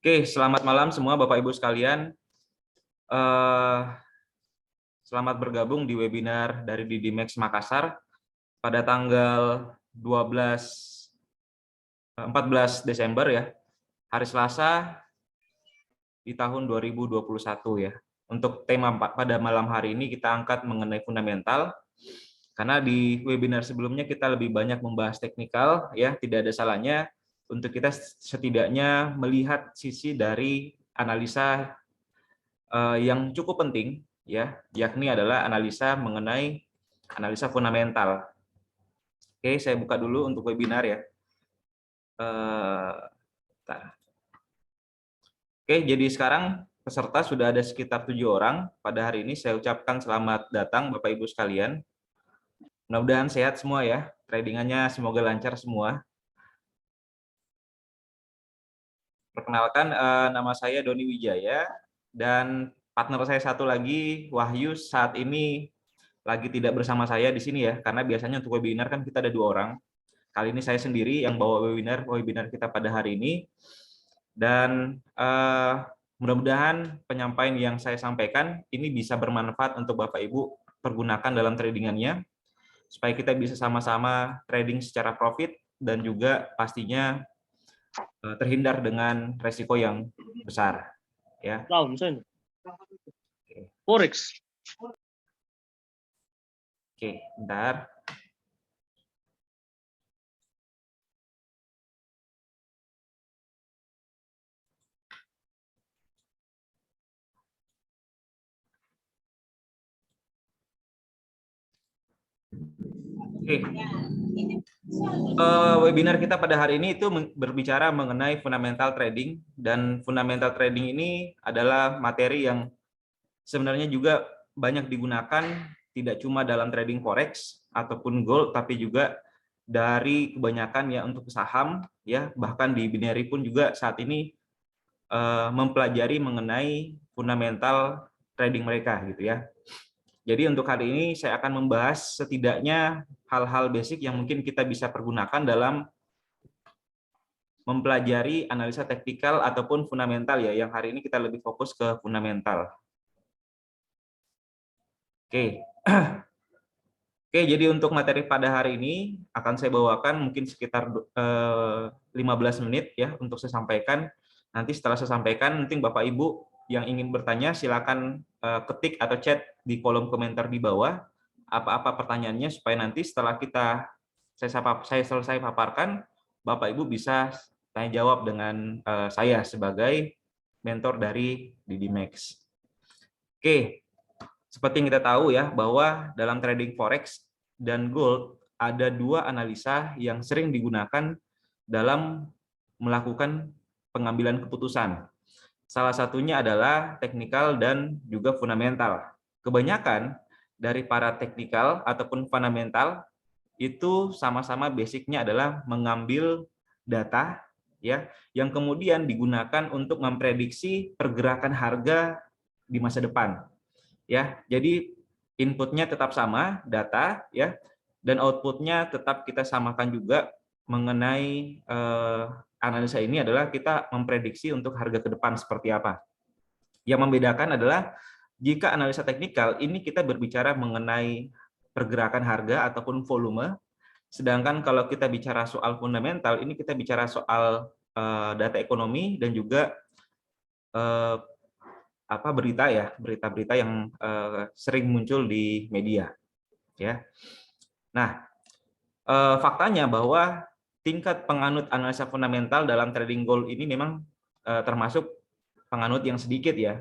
Oke, selamat malam semua Bapak Ibu sekalian. Eh, Selamat bergabung di webinar dari Didimex Makassar pada tanggal 14 Desember ya, hari Selasa di tahun 2021 ya. Untuk tema pada malam hari ini kita angkat mengenai fundamental, karena di webinar sebelumnya kita lebih banyak membahas teknikal ya, tidak ada salahnya untuk kita setidaknya melihat sisi dari analisa yang cukup penting ya, yakni adalah analisa mengenai analisa fundamental. Oke, saya buka dulu untuk webinar ya. Oke, jadi sekarang peserta sudah ada sekitar 7 orang. Pada hari ini saya ucapkan selamat datang Bapak Ibu sekalian. Mudah-mudahan sehat semua ya, tradingannya semoga lancar semua. Perkenalkan, nama saya Doni Wijaya dan partner saya satu lagi, Wahyu, saat ini lagi tidak bersama saya di sini ya, karena biasanya untuk webinar kan kita ada 2 orang. Kali ini saya sendiri yang bawa webinar kita pada hari ini, dan mudah-mudahan penyampaian yang saya sampaikan ini bisa bermanfaat untuk Bapak Ibu pergunakan dalam tradingannya, supaya kita bisa sama-sama trading secara profit dan juga pastinya terhindar dengan resiko yang besar ya. Forex. Oke, bentar. Oke. Webinar kita pada hari ini itu berbicara mengenai fundamental trading, dan fundamental trading ini adalah materi yang sebenarnya juga banyak digunakan tidak cuma dalam trading forex ataupun gold, tapi juga dari kebanyakan ya untuk saham ya, bahkan di binary pun juga saat ini mempelajari mengenai fundamental trading mereka gitu ya. Jadi untuk hari ini saya akan membahas setidaknya hal-hal basic yang mungkin kita bisa pergunakan dalam mempelajari analisa teknikal ataupun fundamental ya, yang hari ini kita lebih fokus ke fundamental. Oke. Oke, jadi untuk materi pada hari ini akan saya bawakan mungkin sekitar 15 menit ya untuk saya sampaikan. Nanti setelah saya sampaikan, nanti Bapak Ibu yang ingin bertanya silakan ketik atau chat di kolom komentar di bawah apa-apa pertanyaannya, supaya nanti setelah saya selesai paparkan, Bapak Ibu bisa tanya jawab dengan saya sebagai mentor dari Didimex. Oke. Seperti yang kita tahu ya, bahwa dalam trading forex dan gold ada 2 analisa yang sering digunakan dalam melakukan pengambilan keputusan. Salah satunya adalah teknikal dan juga fundamental. Kebanyakan dari para teknikal ataupun fundamental itu sama-sama basicnya adalah mengambil data ya, yang kemudian digunakan untuk memprediksi pergerakan harga di masa depan. Ya, jadi inputnya tetap sama, data ya, dan outputnya tetap kita samakan juga. Mengenai analisa ini adalah kita memprediksi untuk harga ke depan seperti apa. Yang membedakan adalah jika analisa teknikal ini kita berbicara mengenai pergerakan harga ataupun volume, sedangkan kalau kita bicara soal fundamental ini kita bicara soal data ekonomi dan juga berita ya, berita-berita yang sering muncul di media ya. Nah, faktanya bahwa tingkat penganut analisa fundamental dalam trading gold ini memang termasuk penganut yang sedikit ya.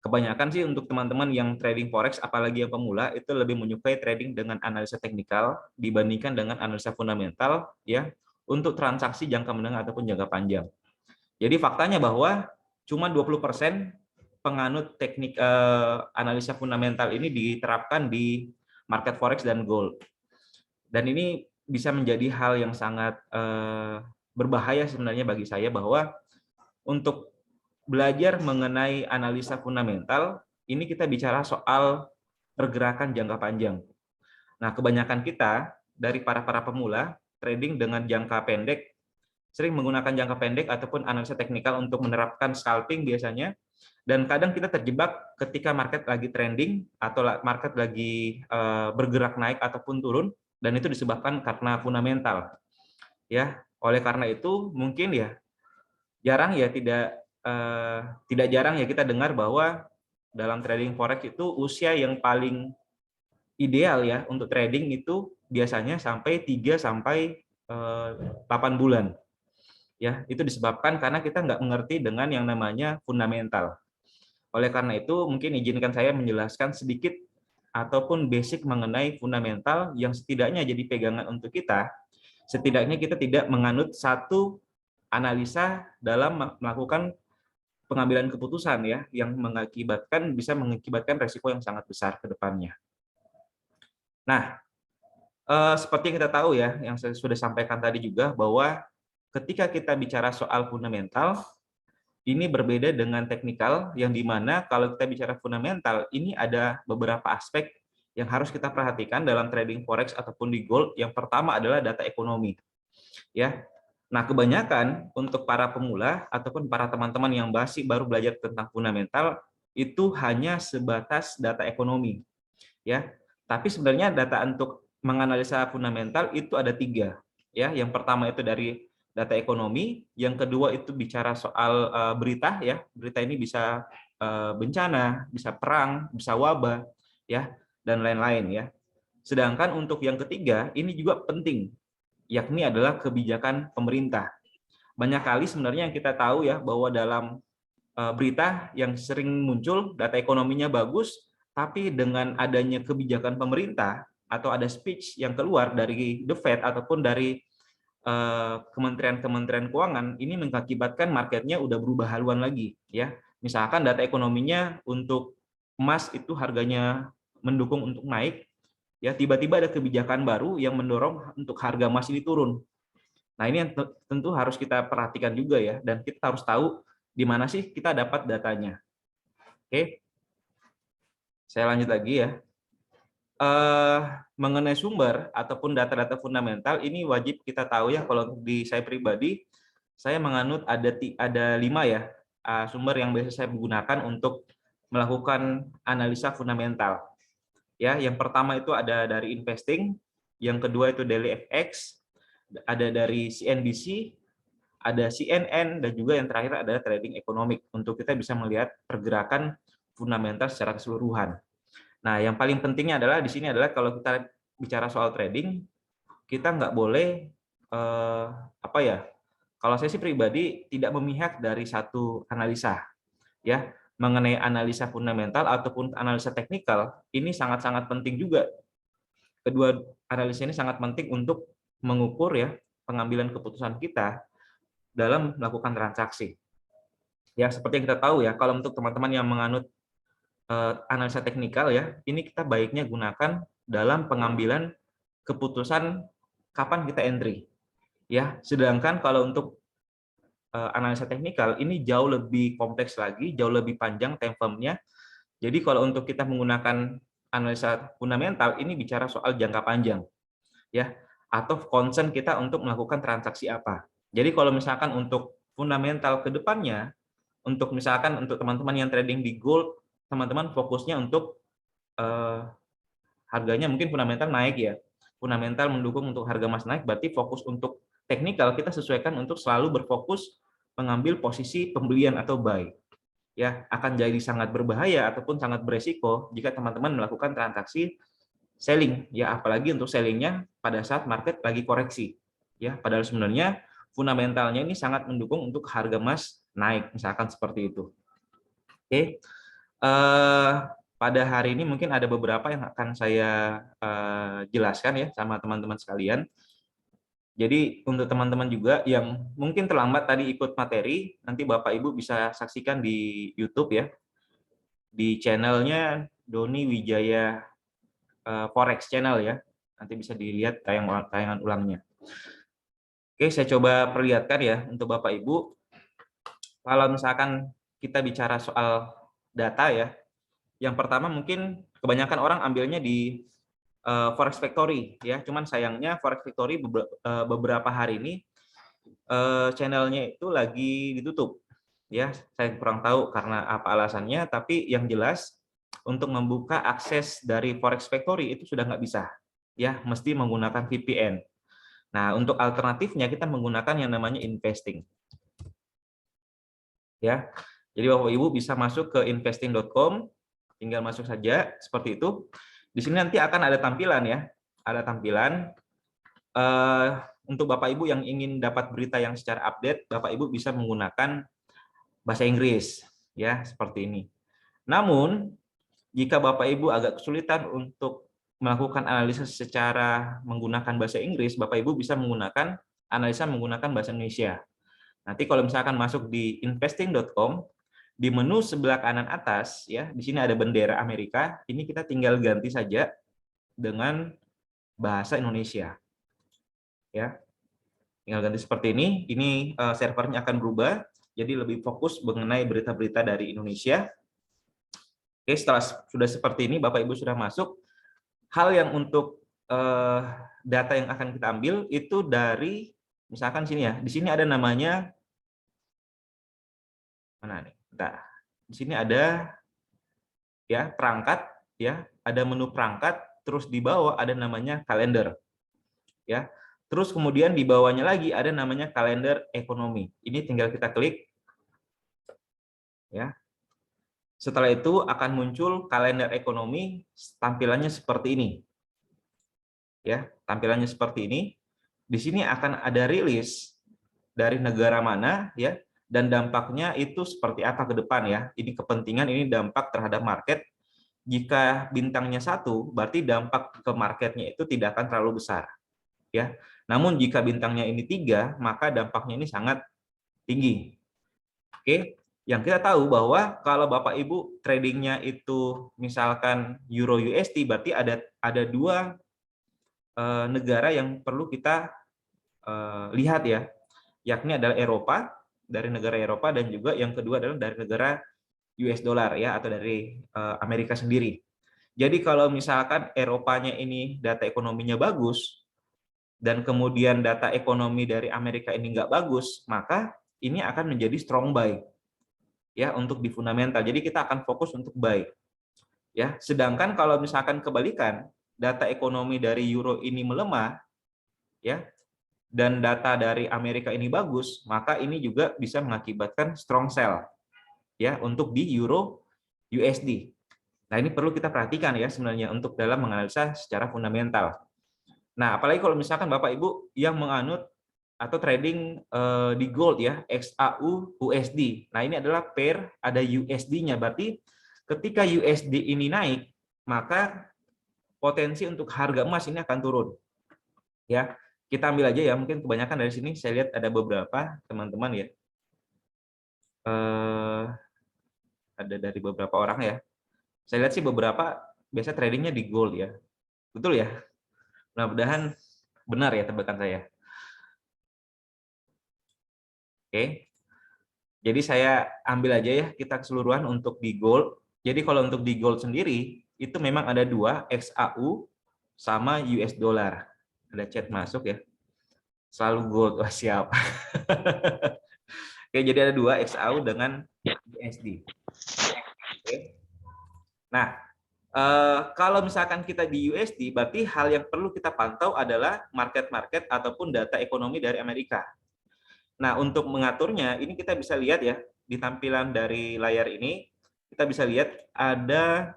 Kebanyakan sih untuk teman-teman yang trading forex, apalagi yang pemula, itu lebih menyukai trading dengan analisa teknikal dibandingkan dengan analisa fundamental ya, untuk transaksi jangka menengah ataupun jangka panjang. Jadi faktanya bahwa cuma 20% penganut teknik analisa fundamental ini diterapkan di market forex dan gold. Dan ini bisa menjadi hal yang sangat berbahaya sebenarnya bagi saya, bahwa untuk belajar mengenai analisa fundamental ini kita bicara soal pergerakan jangka panjang. Nah, kebanyakan kita dari para pemula trading dengan jangka pendek sering menggunakan jangka pendek ataupun analisa teknikal untuk menerapkan scalping biasanya. Dan kadang kita terjebak ketika market lagi trending atau market lagi bergerak naik ataupun turun, dan itu disebabkan karena fundamental. Ya, oleh karena itu mungkin ya jarang ya tidak jarang ya kita dengar bahwa dalam trading forex itu usia yang paling ideal ya untuk trading itu biasanya sampai 3 sampai 8 bulan. Ya, itu disebabkan karena kita nggak mengerti dengan yang namanya fundamental. Oleh karena itu, mungkin izinkan saya menjelaskan sedikit ataupun basic mengenai fundamental yang setidaknya jadi pegangan untuk kita. Setidaknya kita tidak menganut satu analisa dalam melakukan pengambilan keputusan ya, yang bisa mengakibatkan resiko yang sangat besar ke depannya. Nah, seperti yang kita tahu ya, yang saya sudah sampaikan tadi juga, bahwa ketika kita bicara soal fundamental, ini berbeda dengan teknikal, yang dimana kalau kita bicara fundamental, ini ada beberapa aspek yang harus kita perhatikan dalam trading forex ataupun di gold. Yang pertama adalah data ekonomi. Ya, nah kebanyakan untuk para pemula ataupun para teman-teman yang baru belajar tentang fundamental itu hanya sebatas data ekonomi. Ya, tapi sebenarnya data untuk menganalisa fundamental itu ada 3. Ya, yang pertama itu dari data ekonomi, yang kedua itu bicara soal berita ya. Berita ini bisa bencana, bisa perang, bisa wabah ya, dan lain-lain ya. Sedangkan untuk yang ketiga ini juga penting, yakni adalah kebijakan pemerintah. Banyak kali sebenarnya yang kita tahu ya bahwa dalam berita yang sering muncul data ekonominya bagus, tapi dengan adanya kebijakan pemerintah atau ada speech yang keluar dari The Fed ataupun dari kementerian-kementerian keuangan, ini mengakibatkan marketnya udah berubah haluan lagi ya. Misalkan data ekonominya untuk emas itu harganya mendukung untuk naik ya, tiba-tiba ada kebijakan baru yang mendorong untuk harga emas ini turun. Nah, ini yang tentu harus kita perhatikan juga ya, dan kita harus tahu di mana sih kita dapat datanya. Oke, saya lanjut lagi ya. Mengenai sumber ataupun data-data fundamental ini wajib kita tahu ya. Kalau di saya pribadi, saya menganut ada 5 ya sumber yang biasa saya gunakan untuk melakukan analisa fundamental. Ya, yang pertama itu ada dari investing, yang kedua itu daily FX, ada dari CNBC, ada CNN, dan juga yang terakhir ada trading economic untuk kita bisa melihat pergerakan fundamental secara keseluruhan. Nah, yang paling pentingnya adalah di sini adalah kalau kita bicara soal trading, kita nggak boleh apa ya? Kalau saya sih pribadi tidak memihak dari satu analisa, ya. Mengenai analisa fundamental ataupun analisa teknikal, ini sangat-sangat penting juga. Kedua analisa ini sangat penting untuk mengukur ya pengambilan keputusan kita dalam melakukan transaksi. Ya, seperti yang kita tahu ya, kalau untuk teman-teman yang menganut analisa teknikal ya, ini kita baiknya gunakan dalam pengambilan keputusan kapan kita entry. Ya, sedangkan kalau untuk analisa teknikal ini jauh lebih kompleks lagi, jauh lebih panjang time frame-nya. Jadi kalau untuk kita menggunakan analisa fundamental ini bicara soal jangka panjang. Ya, atau concern kita untuk melakukan transaksi apa. Jadi kalau misalkan untuk fundamental ke depannya, untuk misalkan untuk teman-teman yang trading di gold, teman-teman fokusnya untuk harganya mungkin fundamental naik ya. Fundamental mendukung untuk harga emas naik, berarti fokus untuk teknikal kita sesuaikan untuk selalu berfokus mengambil posisi pembelian atau buy. Ya, akan jadi sangat berbahaya ataupun sangat beresiko jika teman-teman melakukan transaksi selling ya, apalagi untuk sellingnya pada saat market lagi koreksi. Ya, padahal sebenarnya fundamentalnya ini sangat mendukung untuk harga emas naik, misalkan seperti itu. Oke. Pada hari ini mungkin ada beberapa yang akan saya jelaskan ya sama teman-teman sekalian. Jadi untuk teman-teman juga yang mungkin terlambat tadi ikut materi, nanti Bapak Ibu bisa saksikan di YouTube ya, di channelnya Doni Wijaya Forex Channel ya, nanti bisa dilihat tayangan ulangnya. Oke, saya coba perlihatkan ya untuk Bapak Ibu. Kalau misalkan kita bicara soal data ya, yang pertama mungkin kebanyakan orang ambilnya di Forex Factory ya, cuman sayangnya Forex Factory beberapa hari ini channelnya itu lagi ditutup. Ya, saya kurang tahu karena apa alasannya, tapi yang jelas untuk membuka akses dari Forex Factory itu sudah nggak bisa. Ya, mesti menggunakan VPN. Nah, untuk alternatifnya kita menggunakan yang namanya investing. Ya. Jadi Bapak Ibu bisa masuk ke investing.com, tinggal masuk saja seperti itu. Di sini nanti akan ada tampilan ya. Ada tampilan untuk Bapak Ibu yang ingin dapat berita yang secara update, Bapak Ibu bisa menggunakan bahasa Inggris ya, seperti ini. Namun, jika Bapak Ibu agak kesulitan untuk melakukan analisis secara menggunakan bahasa Inggris, Bapak Ibu bisa menggunakan analisa menggunakan bahasa Indonesia. Nanti kalau misalkan masuk di investing.com, di menu sebelah kanan atas ya, di sini ada bendera Amerika, ini kita tinggal ganti saja dengan bahasa Indonesia. Ya. Tinggal ganti seperti ini. Ini servernya akan berubah jadi lebih fokus mengenai berita-berita dari Indonesia. Oke, setelah sudah seperti ini Bapak Ibu sudah masuk, hal yang untuk data yang akan kita ambil itu dari misalkan sini ya. Di sini ada namanya mana nih? Bentar. Di sini ada ya perangkat ya, ada menu perangkat, terus di bawah ada namanya kalender. Ya. Terus kemudian di bawahnya lagi ada namanya kalender ekonomi. Ini tinggal kita klik ya. Setelah itu akan muncul kalender ekonomi, tampilannya seperti ini. Ya, tampilannya seperti ini. Di sini akan ada rilis dari negara mana ya, dan dampaknya itu seperti apa ke depan ya. Ini kepentingan, ini dampak terhadap market. Jika bintangnya 1, berarti dampak ke marketnya itu tidak akan terlalu besar. Ya. Namun jika bintangnya ini 3, maka dampaknya ini sangat tinggi. Oke, yang kita tahu bahwa kalau Bapak Ibu tradingnya itu misalkan Euro USD, berarti ada 2 negara yang perlu kita lihat ya, yakni adalah Eropa, dari negara Eropa, dan juga yang kedua adalah dari negara US dollar ya, atau dari Amerika sendiri. Jadi kalau misalkan Eropanya ini data ekonominya bagus dan kemudian data ekonomi dari Amerika ini nggak bagus, maka ini akan menjadi strong buy ya untuk di fundamental. Jadi kita akan fokus untuk buy. Ya, sedangkan kalau misalkan kebalikan, data ekonomi dari euro ini melemah ya, dan data dari Amerika ini bagus, maka ini juga bisa mengakibatkan strong sell ya untuk di euro USD. Nah, ini perlu kita perhatikan ya sebenarnya untuk dalam menganalisa secara fundamental. Nah, apalagi kalau misalkan Bapak Ibu yang menganut atau trading di gold ya, XAU USD. Nah, ini adalah pair ada USD-nya. Berarti ketika USD ini naik, maka potensi untuk harga emas ini akan turun. Ya, kita ambil aja ya, mungkin kebanyakan dari sini saya lihat ada beberapa teman-teman ya. Ada dari beberapa orang ya. Saya lihat sih beberapa biasa tradingnya di gold ya. Betul ya? Mudah-mudahan benar ya tebakan saya. Oke. Jadi saya ambil aja ya kita keseluruhan untuk di gold. Jadi kalau untuk di gold sendiri itu memang ada 2, XAU sama US dollar. Ada chat masuk ya. Selalu gold. Wah, siap. Oke, jadi ada 2, XAU dengan USD. Oke. Nah, kalau misalkan kita di USD, berarti hal yang perlu kita pantau adalah market-market ataupun data ekonomi dari Amerika. Nah, untuk mengaturnya, ini kita bisa lihat ya, di tampilan dari layar ini, kita bisa lihat ada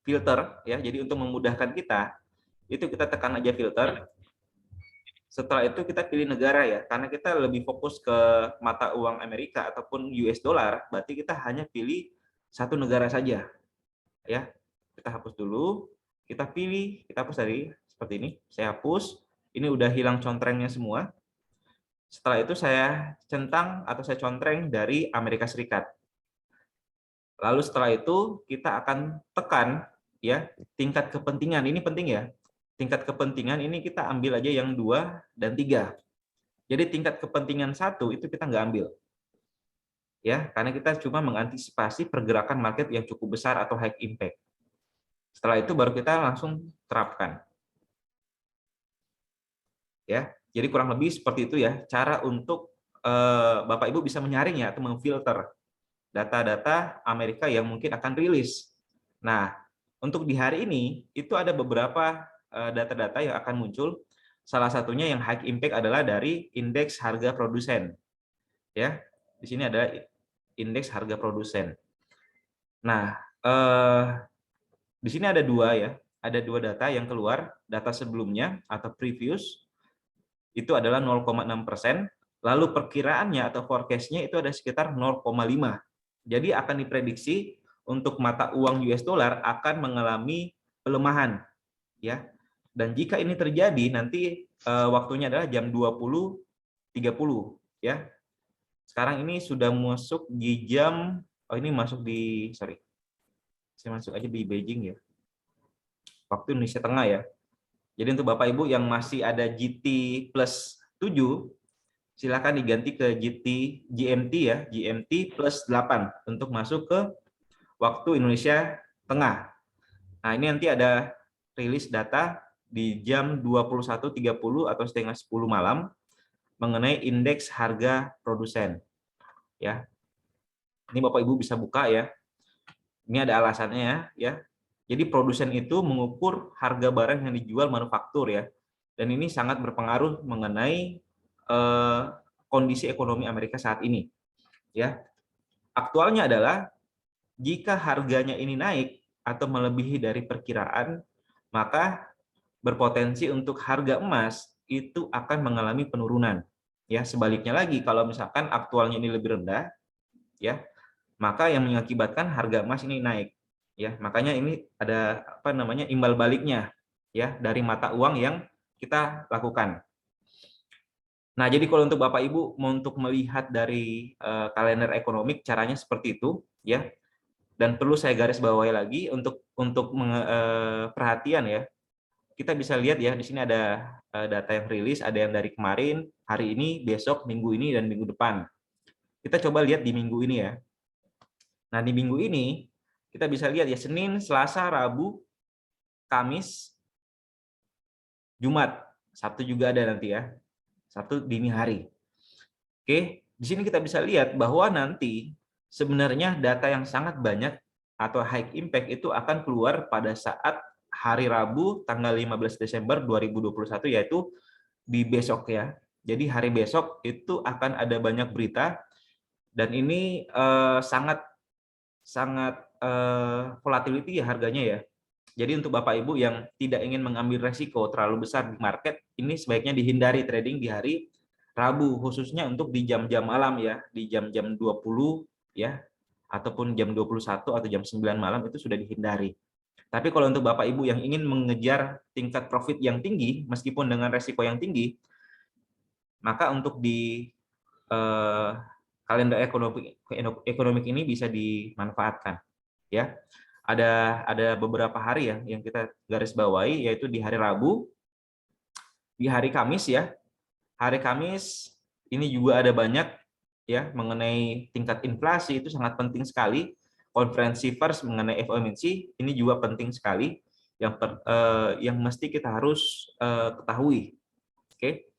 filter, ya. Jadi untuk memudahkan kita, itu kita tekan aja filter. Setelah itu kita pilih negara ya, karena kita lebih fokus ke mata uang Amerika ataupun US dollar, berarti kita hanya pilih satu negara saja. Ya, kita hapus dulu, kita pilih, kita hapus dari seperti ini, saya hapus, ini udah hilang contrengnya semua. Setelah itu saya centang atau saya contreng dari Amerika Serikat. Lalu setelah itu kita akan tekan ya tingkat kepentingan, ini penting ya. Tingkat kepentingan ini kita ambil aja yang 2 dan 3. Jadi tingkat kepentingan 1 itu kita nggak ambil. Ya, karena kita cuma mengantisipasi pergerakan market yang cukup besar atau high impact. Setelah itu baru kita langsung terapkan. Ya. Jadi kurang lebih seperti itu ya cara untuk Bapak Ibu bisa menyaring ya atau memfilter data-data Amerika yang mungkin akan rilis. Nah, untuk di hari ini itu ada beberapa data-data yang akan muncul. Salah satunya yang high impact adalah dari indeks harga produsen. Ya, di sini ada indeks harga produsen. Nah, di sini ada dua ya, ada dua data yang keluar. Data sebelumnya atau previous itu adalah 0,6%, lalu perkiraannya atau forecast-nya itu ada sekitar 0,5. Jadi akan diprediksi untuk mata uang US dollar akan mengalami pelemahan, ya. Dan jika ini terjadi nanti waktunya adalah jam 20.30, ya. Sekarang ini sudah masuk di jam, ini masuk di, saya masuk aja di Beijing ya. Waktu Indonesia Tengah ya. Jadi untuk Bapak Ibu yang masih ada GT plus 7, silakan diganti ke GMT ya, GMT plus 8 untuk masuk ke waktu Indonesia Tengah. Nah, ini nanti ada rilis data di jam 21.30 atau setengah 10 malam mengenai indeks harga produsen. Ya. Ini Bapak Ibu bisa buka ya. Ini ada alasannya ya. Jadi produsen itu mengukur harga barang yang dijual manufaktur ya. Dan ini sangat berpengaruh mengenai kondisi ekonomi Amerika saat ini. Ya. Aktualnya adalah jika harganya ini naik atau melebihi dari perkiraan, maka berpotensi untuk harga emas itu akan mengalami penurunan. Ya, sebaliknya lagi kalau misalkan aktualnya ini lebih rendah, ya, maka yang mengakibatkan harga emas ini naik. Ya, makanya ini ada apa namanya imbal baliknya ya dari mata uang yang kita lakukan. Nah, jadi kalau untuk Bapak Ibu mau untuk melihat dari kalender ekonomik caranya seperti itu ya. Dan perlu saya garis bawahi lagi untuk perhatian ya. Kita bisa lihat ya di sini ada data yang rilis, ada yang dari kemarin, hari ini, besok, minggu ini dan minggu depan. Kita coba lihat di minggu ini ya. Nah, di minggu ini kita bisa lihat ya Senin, Selasa, Rabu, Kamis, Jumat, Sabtu juga ada nanti ya. Sabtu dini hari. Oke, di sini kita bisa lihat bahwa nanti sebenarnya data yang sangat banyak atau high impact itu akan keluar pada saat hari Rabu tanggal 15 Desember 2021 yaitu di besok ya. Jadi hari besok itu akan ada banyak berita dan ini sangat volatility ya harganya ya. Jadi untuk Bapak Ibu yang tidak ingin mengambil resiko terlalu besar di market, ini sebaiknya dihindari trading di hari Rabu, khususnya untuk di jam-jam malam ya, di jam-jam 20 ya, ataupun jam 21 atau jam 9 malam itu sudah dihindari. Tapi kalau untuk Bapak Ibu yang ingin mengejar tingkat profit yang tinggi, meskipun dengan resiko yang tinggi, maka untuk di kalender ekonomi ini bisa dimanfaatkan. Ya, ada beberapa hari ya yang kita garis bawahi, yaitu di hari Rabu, di hari Kamis ya. Hari Kamis ini juga ada banyak ya mengenai tingkat inflasi, itu sangat penting sekali. Konferensi pers mengenai FOMC ini juga penting sekali yang mesti kita harus ketahui. Oke.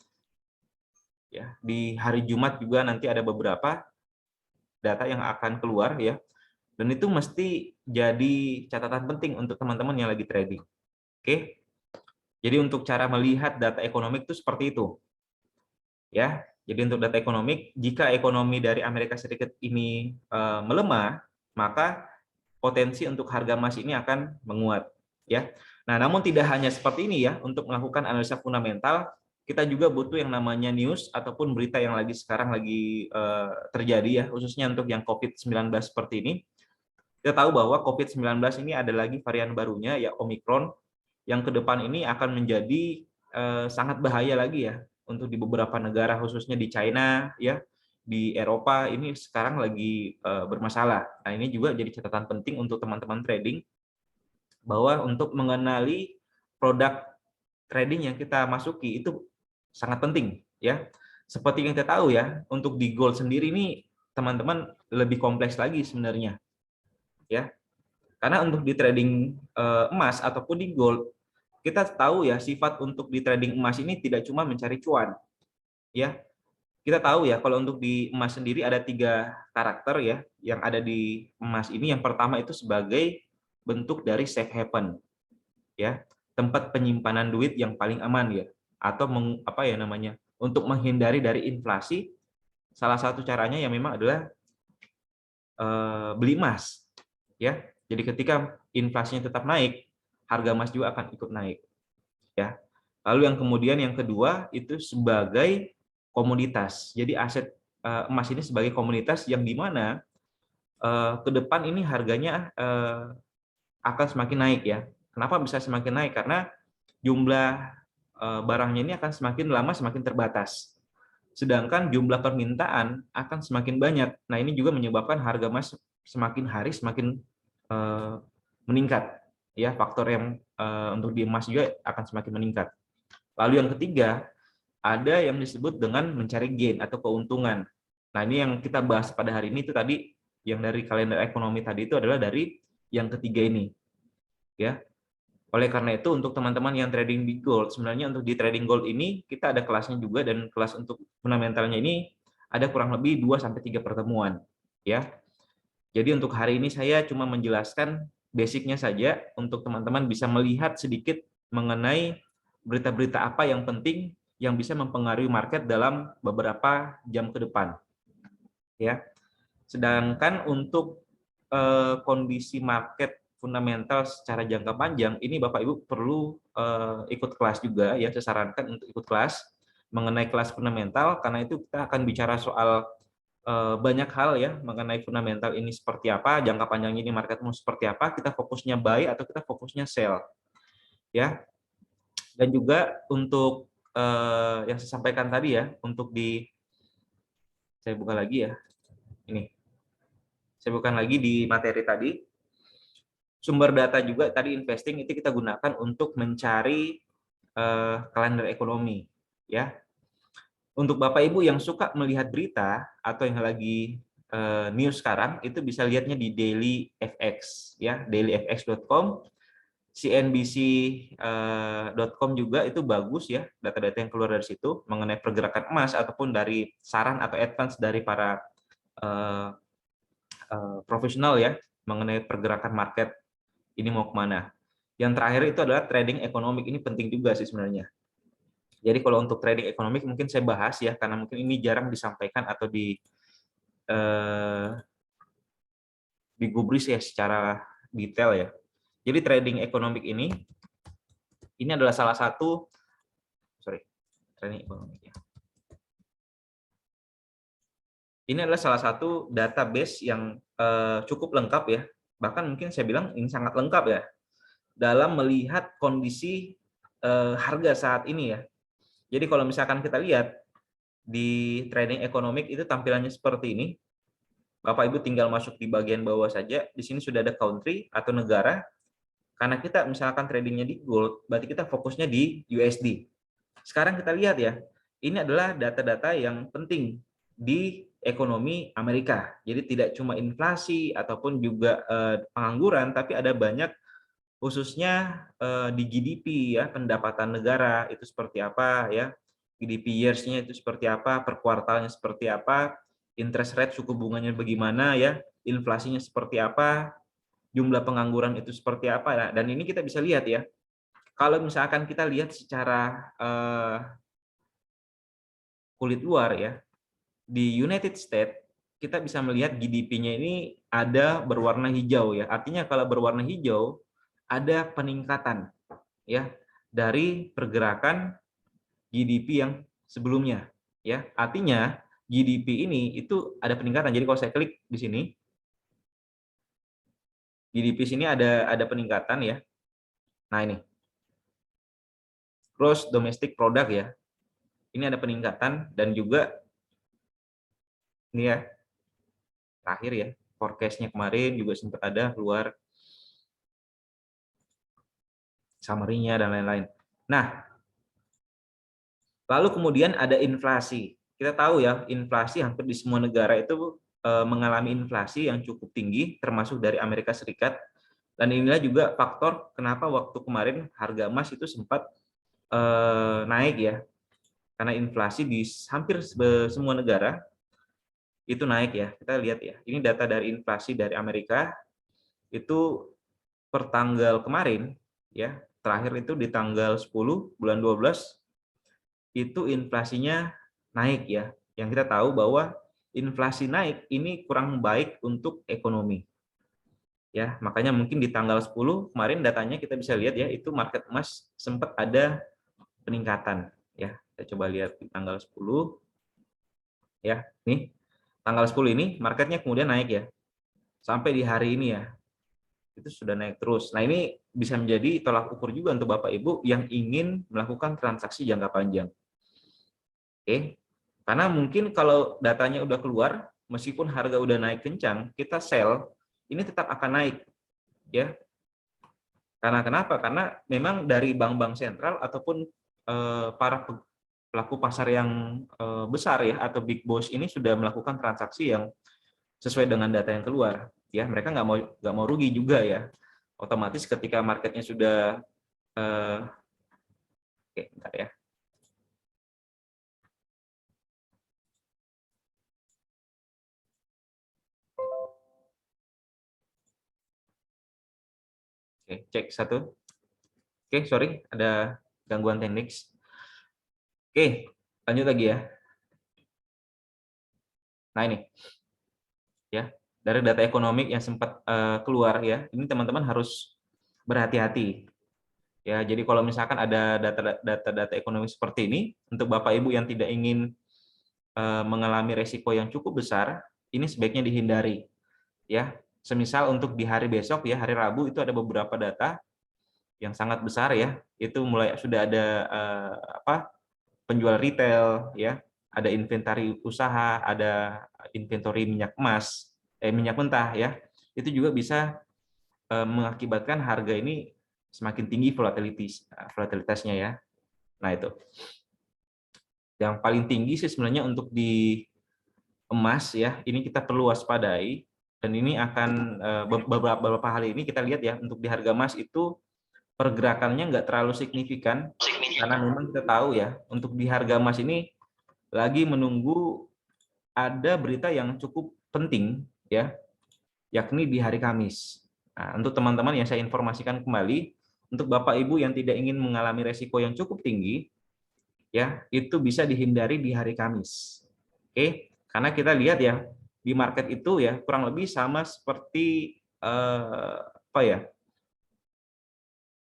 Ya, di hari Jumat juga nanti ada beberapa data yang akan keluar ya. Dan itu mesti jadi catatan penting untuk teman-teman yang lagi trading. Oke. Jadi untuk cara melihat data ekonomi itu seperti itu. Ya, jadi untuk data ekonomi, jika ekonomi dari Amerika Serikat ini melemah, maka potensi untuk harga emas ini akan menguat. Ya, nah namun tidak hanya seperti ini ya, untuk melakukan analisa fundamental, kita juga butuh yang namanya news ataupun berita yang sekarang lagi terjadi ya, khususnya untuk yang COVID-19 seperti ini. Kita tahu bahwa COVID-19 ini ada lagi varian barunya ya Omicron, yang ke depan ini akan menjadi sangat bahaya lagi ya untuk di beberapa negara, khususnya di China ya, di Eropa ini sekarang lagi bermasalah. Nah, ini juga jadi catatan penting untuk teman-teman trading bahwa untuk mengenali produk trading yang kita masuki itu sangat penting ya. Seperti yang kita tahu ya, untuk di gold sendiri ini teman-teman lebih kompleks lagi sebenarnya ya. Karena untuk di trading emas ataupun di gold kita tahu ya sifat untuk di trading emas ini tidak cuma mencari cuan, ya. Kita tahu ya kalau untuk di emas sendiri ada 3 karakter ya yang ada di emas ini. Yang pertama itu sebagai bentuk dari safe haven, ya, tempat penyimpanan duit yang paling aman ya, atau apa ya namanya, untuk menghindari dari inflasi. Salah satu caranya yang memang adalah beli emas, ya. Jadi ketika inflasinya tetap naik, harga emas juga akan ikut naik, ya. Lalu yang kedua itu sebagai komoditas. Jadi aset emas ini sebagai komoditas yang di mana ke depan ini harganya akan semakin naik ya. Kenapa bisa semakin naik? Karena jumlah barangnya ini akan semakin lama semakin terbatas. Sedangkan jumlah permintaan akan semakin banyak. Nah, ini juga menyebabkan harga emas semakin hari semakin meningkat. Ya, faktor yang untuk di emas juga akan semakin meningkat. Lalu yang ketiga, ada yang disebut dengan mencari gain atau keuntungan. Nah, ini yang kita bahas pada hari ini itu tadi yang dari kalender ekonomi tadi itu adalah dari yang ketiga ini. Ya. Oleh karena itu untuk teman-teman yang trading di gold, sebenarnya untuk di trading gold ini kita ada kelasnya juga, dan kelas untuk fundamentalnya ini ada kurang lebih 2 sampai 3 pertemuan, ya. Jadi untuk hari ini saya cuma menjelaskan basicnya saja untuk teman-teman bisa melihat sedikit mengenai berita-berita apa yang penting yang bisa mempengaruhi market dalam beberapa jam ke depan, ya. Sedangkan untuk kondisi market fundamental secara jangka panjang ini Bapak Ibu perlu ikut kelas juga ya, saya sarankan untuk ikut kelas mengenai kelas fundamental, karena itu kita akan bicara soal banyak hal ya mengenai fundamental ini seperti apa, jangka panjang ini market mau seperti apa, kita fokusnya buy atau kita fokusnya sell, ya. Dan juga untuk yang saya sampaikan tadi ya, untuk saya buka lagi ya, ini saya bukan lagi di materi tadi, sumber data juga tadi investing itu kita gunakan untuk mencari kalender ekonomi, ya. Untuk Bapak Ibu yang suka melihat berita atau yang lagi news sekarang, itu bisa lihatnya di dailyfx, ya, dailyfx.com, cnbc.com juga itu bagus ya, data-data yang keluar dari situ mengenai pergerakan emas ataupun dari saran atau advance dari para profesional ya mengenai pergerakan market ini mau kemana. Yang terakhir itu adalah trading ekonomik, ini penting juga sih sebenarnya. Jadi kalau untuk trading ekonomik mungkin saya bahas ya, karena mungkin ini jarang disampaikan atau digubris ya secara detail ya. Jadi trading ekonomik ini adalah salah satu, trading ekonomik ya. Ini adalah salah satu database yang cukup lengkap ya, bahkan mungkin saya bilang ini sangat lengkap ya, dalam melihat kondisi harga saat ini ya. Jadi kalau misalkan kita lihat di trading ekonomik itu tampilannya seperti ini. Bapak Ibu tinggal masuk di bagian bawah saja. Di sini sudah ada country atau negara. Karena kita misalkan tradingnya di gold, berarti kita fokusnya di USD. Sekarang kita lihat ya, ini adalah data-data yang penting di ekonomi Amerika. Jadi tidak cuma inflasi ataupun juga pengangguran, tapi ada banyak khususnya di GDP ya, pendapatan negara itu seperti apa ya, GDP years-nya itu seperti apa, per kuartalnya seperti apa, interest rate suku bunganya bagaimana ya, inflasinya seperti apa, jumlah pengangguran itu seperti apa. Nah, dan ini kita bisa lihat ya, kalau misalkan kita lihat secara kulit luar ya, di United States kita bisa melihat GDP-nya ini ada berwarna hijau ya. Artinya kalau berwarna hijau ada peningkatan ya dari pergerakan GDP yang sebelumnya ya. Artinya GDP ini itu ada peningkatan. Jadi kalau saya klik di sini, GDP sini ada peningkatan ya. Nah, ini gross domestic product ya. Ini ada peningkatan, dan juga ini ya terakhir ya, forecast-nya kemarin juga sempat ada keluar summary-nya dan lain-lain. Nah, lalu kemudian ada inflasi. Kita tahu ya, inflasi hampir di semua negara itu mengalami inflasi yang cukup tinggi, termasuk dari Amerika Serikat. Dan inilah juga faktor kenapa waktu kemarin harga emas itu sempat naik ya, karena inflasi di hampir semua negara itu naik ya. Kita lihat ya, ini data dari inflasi dari Amerika itu per tanggal kemarin ya, terakhir itu di tanggal 10 bulan 12 itu inflasinya naik ya. Yang kita tahu bahwa inflasi naik ini kurang baik untuk ekonomi. Ya, makanya mungkin di tanggal 10 kemarin datanya kita bisa lihat ya, itu market emas sempat ada peningkatan ya. Kita coba lihat di tanggal 10 ya. Nih, tanggal 10 ini marketnya kemudian naik ya. Sampai di hari ini ya. Itu sudah naik terus. Nah, ini bisa menjadi tolak ukur juga untuk Bapak Ibu yang ingin melakukan transaksi jangka panjang. Oke. Karena mungkin kalau datanya udah keluar, meskipun harga udah naik kencang, kita sell, ini tetap akan naik ya. Karena kenapa? Karena memang dari bank-bank sentral ataupun para pelaku pasar yang besar ya atau big boss ini sudah melakukan transaksi yang sesuai dengan data yang keluar ya. Mereka nggak mau rugi juga ya. Otomatis ketika marketnya sudah oke, bentar ya. Oke, cek satu. Oke, sorry ada gangguan teknik. Oke, lanjut lagi ya. Nah, ini ya, dari data ekonomi yang sempat keluar ya. Ini teman-teman harus berhati-hati. Ya, jadi kalau misalkan ada data-data ekonomi seperti ini, untuk Bapak Ibu yang tidak ingin mengalami resiko yang cukup besar, ini sebaiknya dihindari. Ya, semisal untuk di hari besok ya, hari Rabu itu ada beberapa data yang sangat besar ya. Itu mulai sudah ada penjual retail ya, ada inventari usaha, ada inventory minyak emas, minyak mentah ya. Itu juga bisa mengakibatkan harga ini semakin tinggi volatilitasnya ya. Nah, itu. Yang paling tinggi sih sebenarnya untuk di emas ya, ini kita perlu waspadai, dan ini akan beberapa hari ini kita lihat ya, untuk di harga emas itu pergerakannya nggak terlalu signifikan, karena memang kita tahu ya, untuk di harga emas ini lagi menunggu ada berita yang cukup penting ya, yakni di hari Kamis. Nah, untuk teman-teman yang saya informasikan kembali, untuk Bapak Ibu yang tidak ingin mengalami resiko yang cukup tinggi, ya itu bisa dihindari di hari Kamis. Oke, karena kita lihat ya di market itu ya kurang lebih sama seperti apa ya,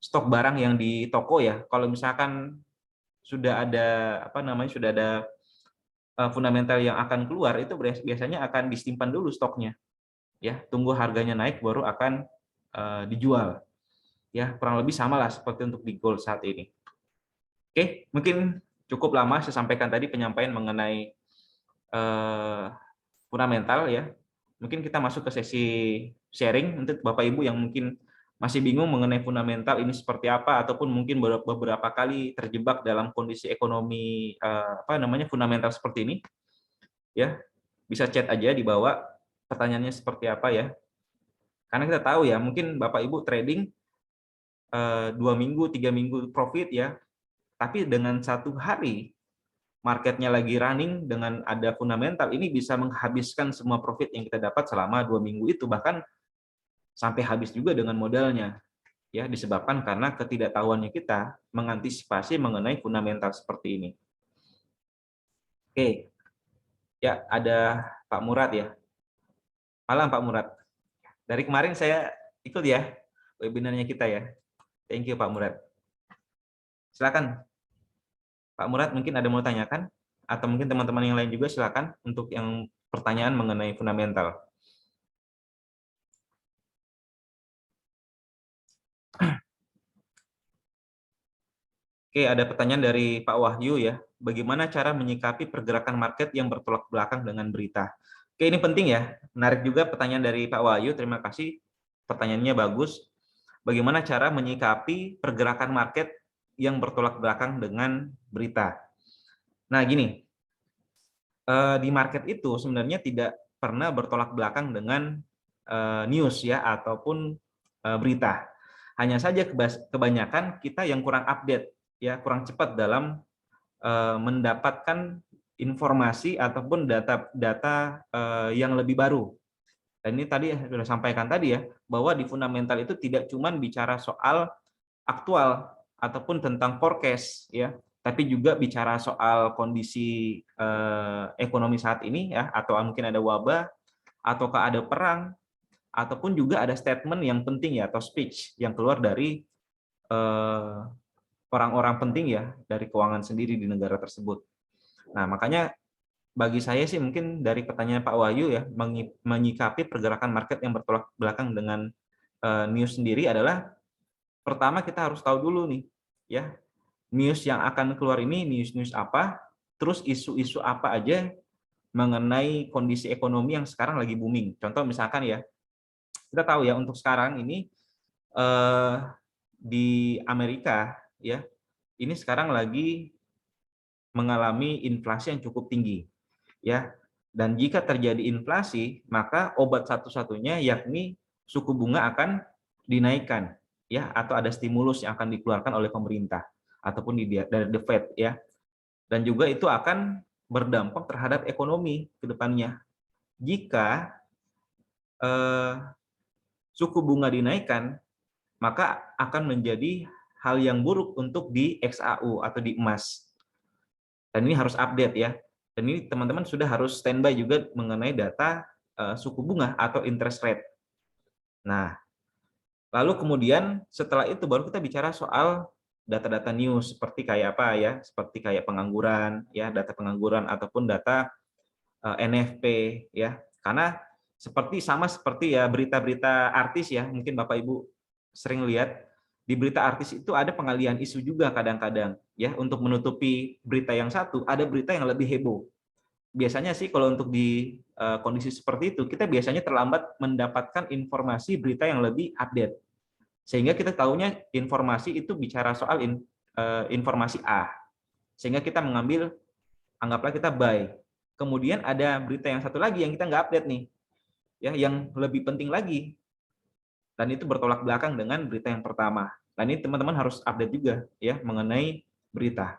stok barang yang di toko ya. Kalau misalkan sudah ada apa namanya, sudah ada fundamental yang akan keluar, itu biasanya akan disimpan dulu stoknya ya, tunggu harganya naik baru akan dijual ya. Kurang lebih sama lah seperti untuk di gold saat ini. Oke, mungkin cukup lama saya sampaikan tadi penyampaian mengenai fundamental ya. Mungkin kita masuk ke sesi sharing untuk Bapak Ibu yang mungkin masih bingung mengenai fundamental ini seperti apa, ataupun mungkin beberapa kali terjebak dalam kondisi ekonomi apa namanya fundamental seperti ini ya. Bisa chat aja di bawah pertanyaannya seperti apa ya. Karena kita tahu ya, mungkin Bapak Ibu trading 2 minggu, 3 minggu profit ya, tapi dengan 1 hari marketnya lagi running dengan ada fundamental, ini bisa menghabiskan semua profit yang kita dapat selama 2 minggu itu, bahkan sampai habis juga dengan modalnya ya, disebabkan karena ketidaktahuannya kita mengantisipasi mengenai fundamental seperti ini. Oke ya, ada Pak Murad ya. Malam Pak Murad, dari kemarin saya ikut ya webinarnya kita ya. Thank you Pak Murad. Silakan Pak Murad, mungkin ada mau tanyakan, atau mungkin teman-teman yang lain juga silakan untuk yang pertanyaan mengenai fundamental. Oke, ada pertanyaan dari Pak Wahyu ya. Bagaimana cara menyikapi pergerakan market yang bertolak belakang dengan berita? Oke, ini penting ya. Menarik juga pertanyaan dari Pak Wahyu. Terima kasih. Pertanyaannya bagus. Bagaimana cara menyikapi pergerakan market yang bertolak belakang dengan berita? Nah, gini. Di market itu sebenarnya tidak pernah bertolak belakang dengan news ya, ataupun berita. Hanya saja kebanyakan kita yang kurang update, ya, kurang cepat dalam mendapatkan informasi ataupun data-data yang lebih baru. Dan ini tadi sudah sampaikan tadi ya, bahwa di fundamental itu tidak cuma bicara soal aktual ataupun tentang forecast ya, tapi juga bicara soal kondisi ekonomi saat ini ya, atau mungkin ada wabah, ataukah ada perang, ataupun juga ada statement yang penting ya, atau speech yang keluar dari orang-orang penting ya dari keuangan sendiri di negara tersebut. Nah, makanya bagi saya sih mungkin dari pertanyaan Pak Wahyu ya, menyikapi pergerakan market yang bertolak belakang dengan news sendiri adalah pertama kita harus tahu dulu nih ya, news yang akan keluar ini news apa, terus isu-isu apa aja mengenai kondisi ekonomi yang sekarang lagi booming. Contoh misalkan ya, kita tahu ya untuk sekarang ini di Amerika ya, ini sekarang lagi mengalami inflasi yang cukup tinggi ya. Dan jika terjadi inflasi, maka obat satu-satunya yakni suku bunga akan dinaikkan ya, atau ada stimulus yang akan dikeluarkan oleh pemerintah ataupun dari the Fed ya. Dan juga itu akan berdampak terhadap ekonomi ke depannya. Jika suku bunga dinaikkan, maka akan menjadi hal yang buruk untuk di XAU atau di emas. Dan ini harus update ya. Dan ini teman-teman sudah harus standby juga mengenai data suku bunga atau interest rate. Nah, lalu kemudian setelah itu baru kita bicara soal data-data news seperti kayak apa ya, seperti kayak pengangguran ya, data pengangguran ataupun data NFP ya. Karena sama seperti ya berita-berita artis ya, mungkin Bapak Ibu sering lihat di berita artis itu ada pengalihan isu juga kadang-kadang ya, untuk menutupi berita yang satu ada berita yang lebih heboh. Biasanya sih kalau untuk di kondisi seperti itu kita biasanya terlambat mendapatkan informasi berita yang lebih update, sehingga kita tahunya informasi itu bicara soal informasi A, sehingga kita mengambil, anggaplah kita buy. Kemudian ada berita yang satu lagi yang kita nggak update nih ya, yang lebih penting lagi, dan itu bertolak belakang dengan berita yang pertama. Dan ini teman-teman harus update juga ya mengenai berita.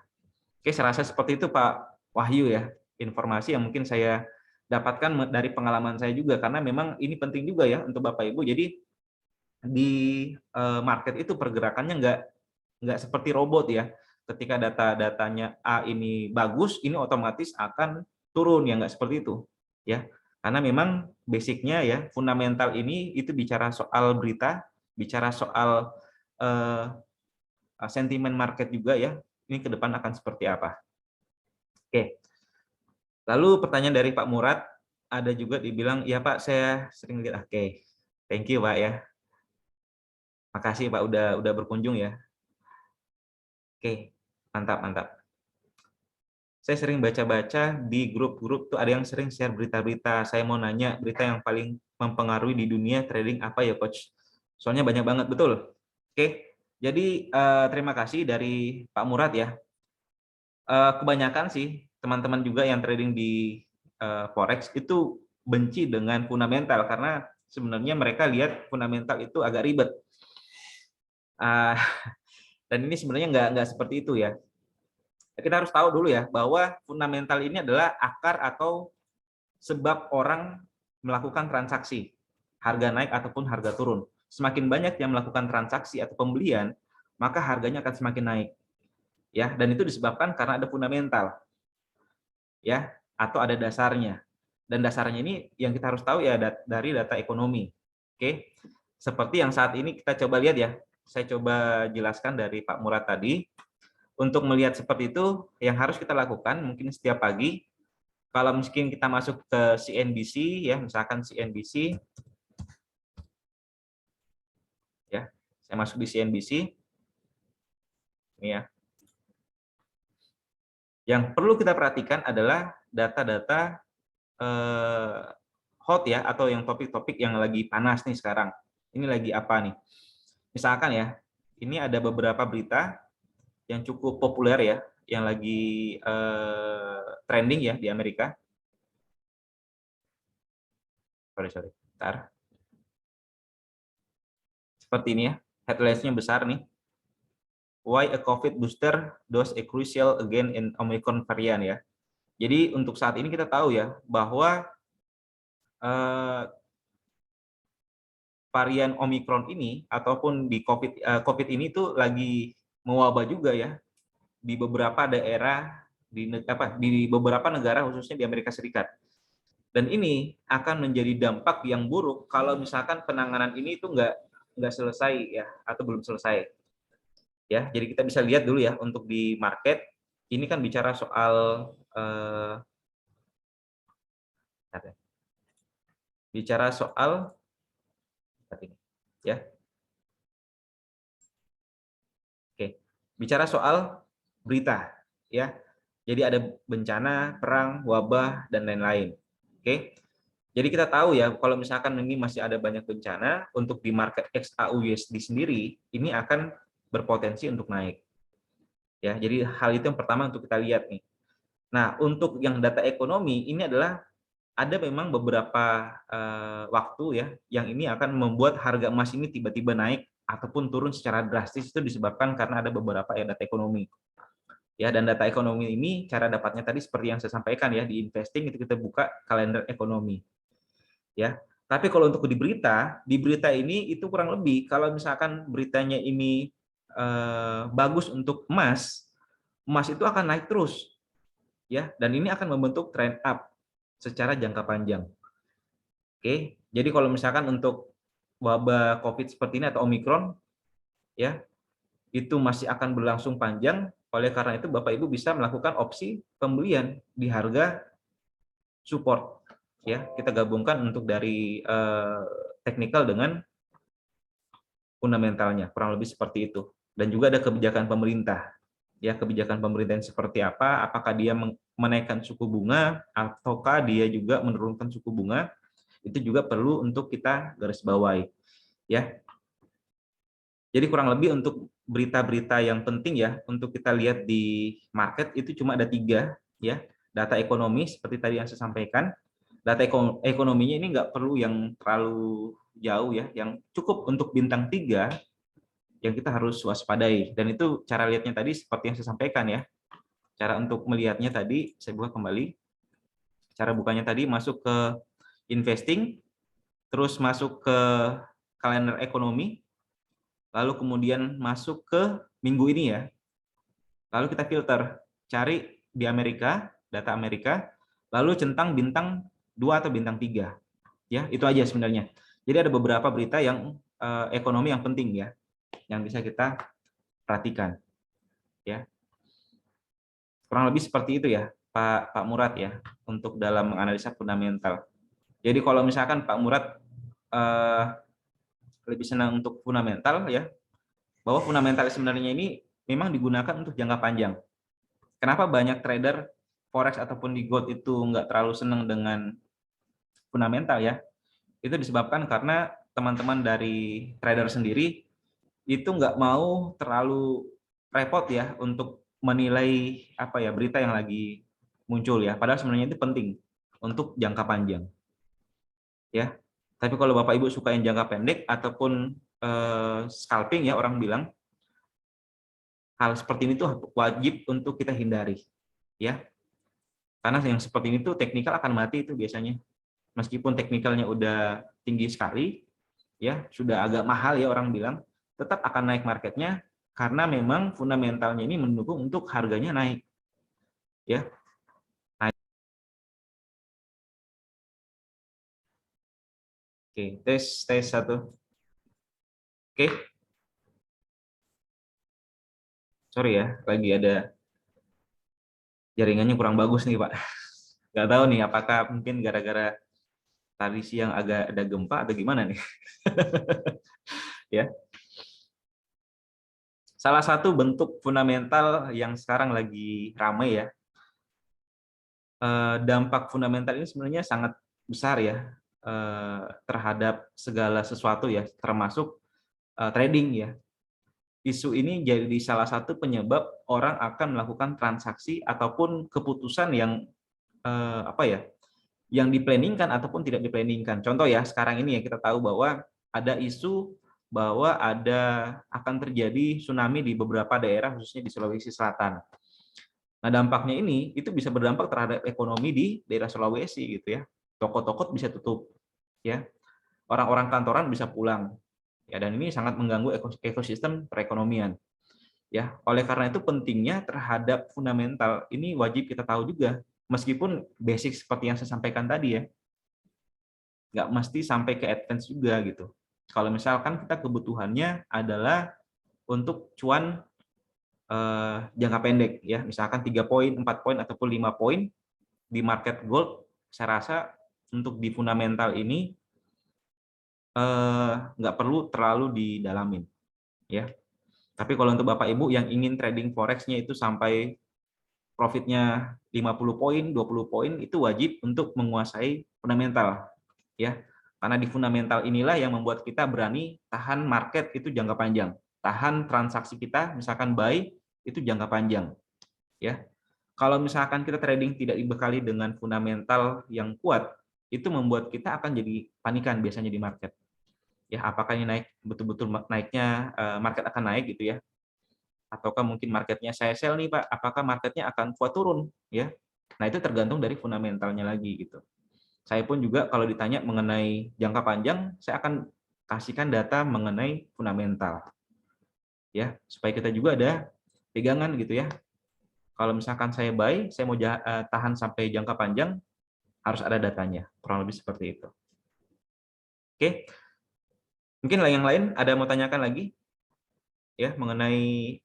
Oke, saya rasa seperti itu Pak Wahyu ya, informasi yang mungkin saya dapatkan dari pengalaman saya juga, karena memang ini penting juga ya untuk Bapak Ibu. Jadi di market itu pergerakannya nggak seperti robot ya. Ketika data-datanya A ini bagus, ini otomatis akan turun ya, nggak seperti itu ya. Karena memang basicnya ya, fundamental ini itu bicara soal berita, bicara soal sentimen market juga ya. Ini ke depan akan seperti apa. Oke. Lalu pertanyaan dari Pak Murad, ada juga dibilang, ya Pak, saya sering lihat. Oke, thank you Pak ya. Makasih Pak udah berkunjung ya. Oke, mantap mantap. Saya sering baca-baca di grup-grup tuh ada yang sering share berita-berita. Saya mau nanya, berita yang paling mempengaruhi di dunia trading apa ya Coach? Soalnya banyak banget, betul. Oke, jadi terima kasih dari Pak Murad ya. Kebanyakan sih teman-teman juga yang trading di forex itu benci dengan fundamental, karena sebenarnya mereka lihat fundamental itu agak ribet. Dan ini sebenarnya nggak seperti itu ya. Kita harus tahu dulu ya bahwa fundamental ini adalah akar atau sebab orang melakukan transaksi, harga naik ataupun harga turun. Semakin banyak yang melakukan transaksi atau pembelian, maka harganya akan semakin naik. Ya, dan itu disebabkan karena ada fundamental. Ya, atau ada dasarnya. Dan dasarnya ini yang kita harus tahu ya dari data ekonomi. Oke. Seperti yang saat ini kita coba lihat ya. Saya coba jelaskan dari Pak Murad tadi. Untuk melihat seperti itu, yang harus kita lakukan mungkin setiap pagi, kalau mungkin kita masuk ke CNBC, ya misalkan CNBC, ya, saya masuk di CNBC, ini ya. Yang perlu kita perhatikan adalah data-data hot ya, atau yang topik-topik yang lagi panas nih sekarang. Ini lagi apa nih? Misalkan ya, ini ada beberapa berita yang cukup populer ya, yang lagi trending ya di Amerika. Sorry, bentar. seperti ini ya, headlines-nya besar nih. Why a COVID booster dose a crucial again in Omicron variant ya. Jadi untuk saat ini kita tahu ya bahwa varian Omicron ini ataupun di COVID ini tuh lagi mewabah juga ya di beberapa daerah di beberapa negara khususnya di Amerika Serikat. Dan ini akan menjadi dampak yang buruk kalau misalkan penanganan ini itu nggak selesai ya atau belum selesai. Ya, jadi kita bisa lihat dulu ya untuk di market ini kan bicara soal bicara soal ya. Oke, bicara soal berita ya. Jadi ada bencana, perang, wabah dan lain-lain. Oke. Jadi kita tahu ya kalau misalkan ini masih ada banyak bencana untuk di market XAUUSD sendiri ini akan berpotensi untuk naik. Ya, jadi hal itu yang pertama untuk kita lihat nih. Nah, untuk yang data ekonomi ini adalah ada memang beberapa waktu ya yang ini akan membuat harga emas ini tiba-tiba naik ataupun turun secara drastis itu disebabkan karena ada beberapa ya data ekonomi. Ya, dan data ekonomi ini cara dapatnya tadi seperti yang saya sampaikan ya di investing itu kita buka kalender ekonomi. Ya. Tapi kalau untuk di berita ini itu kurang lebih kalau misalkan beritanya ini bagus untuk emas itu akan naik terus. Ya, dan ini akan membentuk trend up secara jangka panjang. Oke, jadi kalau misalkan untuk wabah COVID seperti ini atau Omicron, ya itu masih akan berlangsung panjang. Oleh karena itu, Bapak Ibu bisa melakukan opsi pembelian di harga support. Ya, kita gabungkan untuk dari teknikal dengan fundamentalnya, kurang lebih seperti itu. Dan juga ada kebijakan pemerintah. Ya, kebijakan pemerintah seperti apa? Apakah dia menaikkan suku bunga ataukah dia juga menurunkan suku bunga? Itu juga perlu untuk kita garis bawahi. Ya. Jadi kurang lebih untuk berita-berita yang penting ya untuk kita lihat di market itu cuma ada 3 ya. Data ekonomi seperti tadi yang saya sampaikan. Data ekonominya ini nggak perlu yang terlalu jauh ya, yang cukup untuk bintang 3 yang kita harus waspadai. Dan itu cara lihatnya tadi seperti yang saya sampaikan ya. Cara untuk melihatnya tadi saya buka kembali. Cara bukanya tadi masuk ke investing, terus masuk ke kalender ekonomi, lalu kemudian masuk ke minggu ini ya. Lalu kita filter, cari di Amerika, data Amerika, lalu centang bintang 2 atau bintang 3. Ya, itu aja sebenarnya. Jadi ada beberapa berita yang ekonomi yang penting ya, yang bisa kita perhatikan. Ya. Kurang lebih seperti itu ya, Pak Murad ya, untuk dalam menganalisa fundamental. Jadi kalau misalkan Pak Murad lebih senang untuk fundamental ya, bahwa fundamental sebenarnya ini memang digunakan untuk jangka panjang. Kenapa banyak trader forex ataupun di gold itu nggak terlalu senang dengan fundamental ya? Itu disebabkan karena teman-teman dari trader sendiri itu nggak mau terlalu repot ya untuk menilai apa ya berita yang lagi muncul ya. Padahal sebenarnya itu penting untuk jangka panjang. Ya. Tapi kalau Bapak Ibu suka yang jangka pendek ataupun scalping ya orang bilang, hal seperti ini tuh wajib untuk kita hindari, ya. Karena yang seperti ini tuh teknikal akan mati itu biasanya. Meskipun teknikalnya udah tinggi sekali, ya sudah agak mahal ya orang bilang, tetap akan naik marketnya karena memang fundamentalnya ini mendukung untuk harganya naik, ya. Naik. Oke, tes 1. Oke, sorry ya, lagi ada jaringannya kurang bagus nih Pak. Nggak tahu nih apakah mungkin gara-gara tadi siang agak ada gempa atau gimana nih. Ya. Salah satu bentuk fundamental yang sekarang lagi ramai ya, dampak fundamental ini sebenarnya sangat besar ya terhadap segala sesuatu ya, termasuk trading ya. Isu ini jadi salah satu penyebab orang akan melakukan transaksi ataupun keputusan yang apa ya, yang diplanningkan ataupun tidak diplanningkan. Contoh ya, sekarang ini ya kita tahu bahwa ada isu bahwa akan terjadi tsunami di beberapa daerah, khususnya di Sulawesi Selatan. Nah, dampaknya ini itu bisa berdampak terhadap ekonomi di daerah Sulawesi gitu ya. Toko-toko bisa tutup, ya. Orang-orang kantoran bisa pulang. Ya, dan ini sangat mengganggu ekosistem perekonomian. Ya, oleh karena itu pentingnya terhadap fundamental ini wajib kita tahu juga. Meskipun basic seperti yang saya sampaikan tadi ya, nggak mesti sampai ke advance juga gitu. Kalau misalkan kita kebutuhannya adalah untuk cuan jangka pendek ya, misalkan 3 poin, 4 poin ataupun 5 poin di market gold, saya rasa untuk di fundamental ini nggak perlu terlalu didalamin ya. Tapi kalau untuk Bapak Ibu yang ingin trading forex-nya itu sampai profitnya 50 poin, 20 poin, itu wajib untuk menguasai fundamental ya. Karena di fundamental inilah yang membuat kita berani tahan market itu jangka panjang. Tahan transaksi kita misalkan buy itu jangka panjang ya. Kalau misalkan kita trading tidak dibekali dengan fundamental yang kuat, itu membuat kita akan jadi panikan biasanya di market. Ya, apakah ini naik betul-betul naiknya market akan naik gitu ya? Ataukah mungkin marketnya saya sell nih Pak, apakah marketnya akan kuat turun ya? Nah, itu tergantung dari fundamentalnya lagi gitu. Saya pun juga kalau ditanya mengenai jangka panjang, saya akan kasihkan data mengenai fundamental ya, supaya kita juga ada pegangan gitu ya. Kalau misalkan saya buy, saya mau tahan sampai jangka panjang, harus ada datanya. Kurang lebih seperti itu. Oke, mungkin yang lain ada mau tanyakan lagi ya mengenai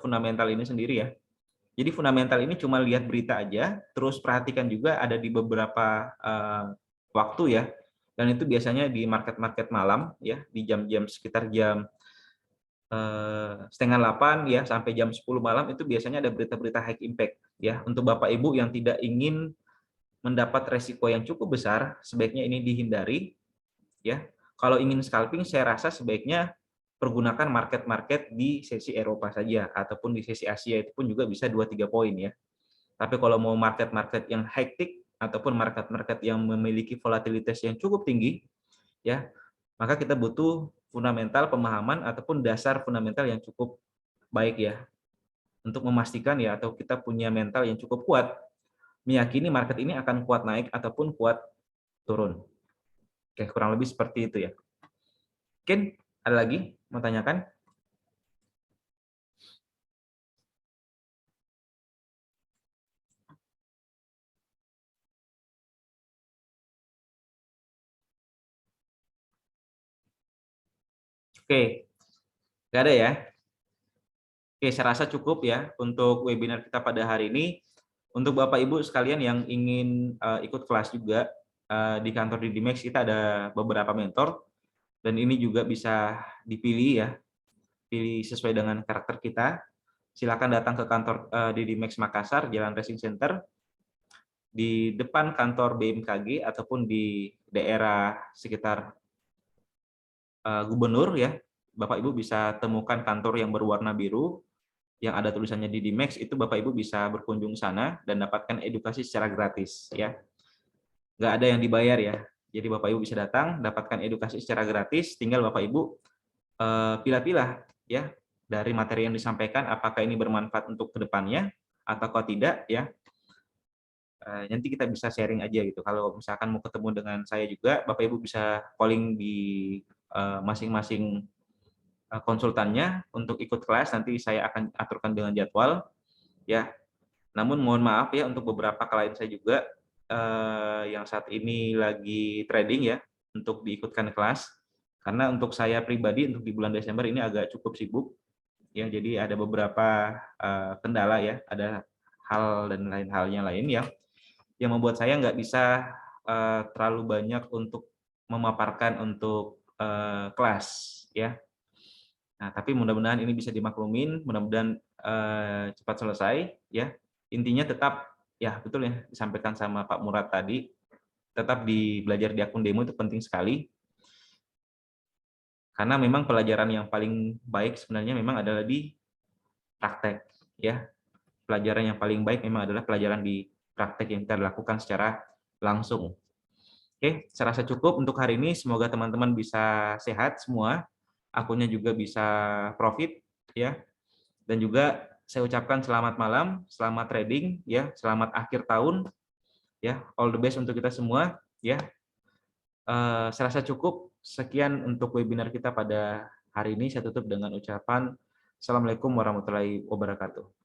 fundamental ini sendiri ya. Jadi fundamental ini cuma lihat berita aja, terus perhatikan juga ada di beberapa waktu ya. Dan itu biasanya di market-market malam ya, di jam-jam sekitar jam setengah 8 ya sampai jam 10 malam itu biasanya ada berita-berita high impact ya. Untuk Bapak Ibu yang tidak ingin mendapat resiko yang cukup besar, sebaiknya ini dihindari ya. Kalau ingin scalping, saya rasa sebaiknya pergunakan market-market di sesi Eropa saja ataupun di sesi Asia itu pun juga bisa 2-3 poin ya. Tapi kalau mau market-market yang hektik ataupun market-market yang memiliki volatilitas yang cukup tinggi ya, maka kita butuh fundamental pemahaman ataupun dasar fundamental yang cukup baik ya untuk memastikan ya atau kita punya mental yang cukup kuat meyakini market ini akan kuat naik ataupun kuat turun. Oke, kurang lebih seperti itu ya. Mungkin ada lagi mau tanyakan? Oke, nggak ada ya? Oke, saya rasa cukup ya untuk webinar kita pada hari ini. Untuk Bapak Ibu sekalian yang ingin ikut kelas juga di kantor Didimex kita ada beberapa mentor dan ini juga bisa dipilih ya, pilih sesuai dengan karakter kita. Silakan datang ke kantor Didimex Makassar, Jalan Racing Center, di depan kantor BMKG ataupun di daerah sekitar Gubernur ya. Bapak Ibu bisa temukan kantor yang berwarna biru yang ada tulisannya Didimex, itu Bapak Ibu bisa berkunjung sana dan dapatkan edukasi secara gratis ya. Nggak ada yang dibayar ya. Jadi Bapak Ibu bisa datang, dapatkan edukasi secara gratis, tinggal Bapak Ibu pilah-pilah ya dari materi yang disampaikan apakah ini bermanfaat untuk kedepannya ataukah tidak ya. Nanti kita bisa sharing aja gitu. Kalau misalkan mau ketemu dengan saya juga, Bapak Ibu bisa calling di masing-masing konsultannya untuk ikut kelas. Nanti saya akan aturkan dengan jadwal ya. Namun mohon maaf ya untuk beberapa klien saya juga yang saat ini lagi trading ya untuk diikutkan kelas. Karena untuk saya pribadi untuk di bulan Desember ini agak cukup sibuk ya. Jadi ada beberapa kendala ya, ada hal dan lain halnya lain ya yang membuat saya nggak bisa terlalu banyak untuk memaparkan untuk kelas ya. Nah, tapi mudah-mudahan ini bisa dimaklumin, mudah-mudahan cepat selesai ya. Intinya tetap ya betul ya disampaikan sama Pak Murad tadi, tetap belajar di akun demo itu penting sekali. Karena memang pelajaran yang paling baik sebenarnya memang adalah di praktek ya. Pelajaran yang paling baik memang adalah pelajaran di praktek yang kita lakukan secara langsung. Oke, saya rasa cukup untuk hari ini. Semoga teman-teman bisa sehat semua akunnya juga bisa profit ya. Dan juga saya ucapkan selamat malam, selamat trading ya, selamat akhir tahun ya. All the best untuk kita semua ya. Saya rasa cukup sekian untuk webinar kita pada hari ini. Saya tutup dengan ucapan Assalamualaikum warahmatullahi wabarakatuh.